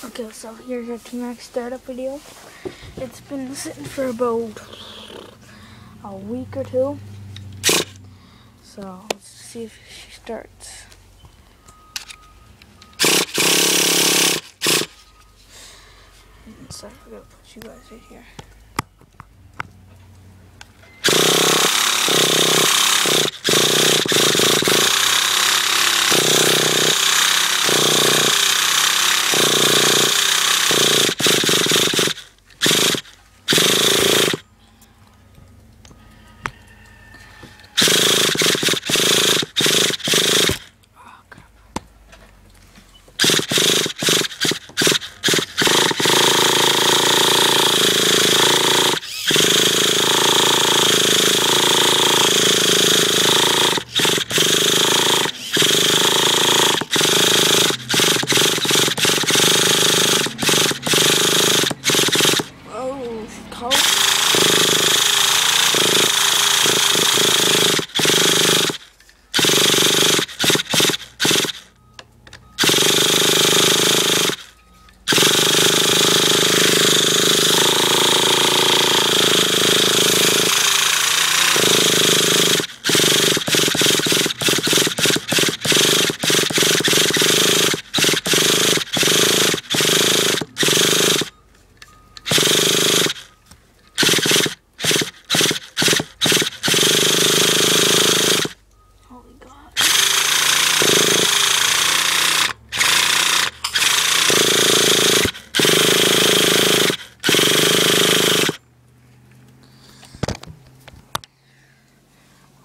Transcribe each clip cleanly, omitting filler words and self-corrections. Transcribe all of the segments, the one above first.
Okay, so here's our Tmaxx startup video. It's been sitting for about a week or two. So let's see if she starts. So I'm gonna put you guys right here.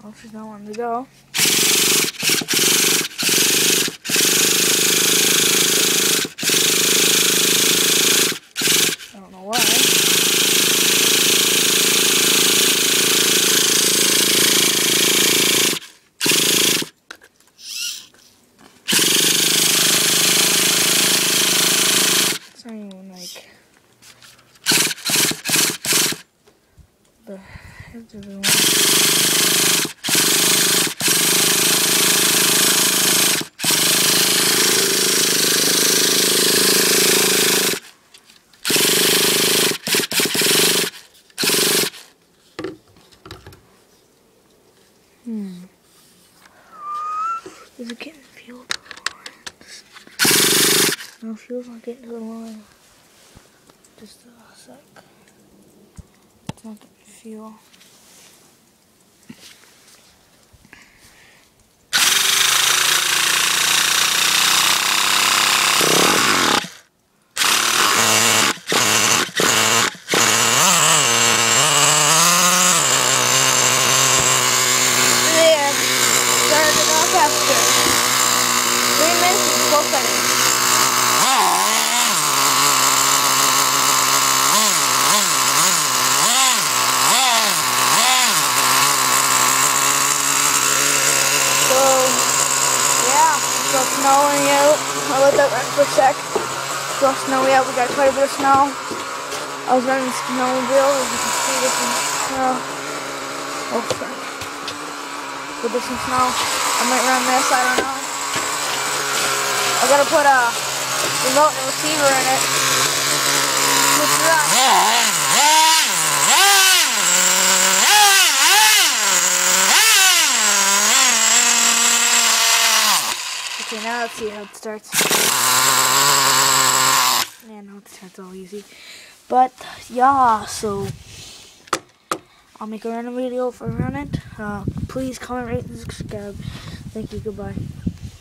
Oh, she's not wanting to go. I don't know why. It's not even like the heads of the one. Is it getting fuel to the lines? No, fuel's not getting to the line. Just a sec. It's not getting fuel. Snowing out. I'll let that run for a sec. It's all snowy out. We got quite a bit of snow. I was running the snowmobile, as you can see, with some snow. Oh, frick. With this some snow. I might run this, I don't know. I gotta put a remote and receiver in it. Switch it up. Okay, now let's see how it starts. Yeah, now it starts all easy. But, yeah, so I'll make a random video if I run it. Please comment, rate, and subscribe. Thank you, goodbye.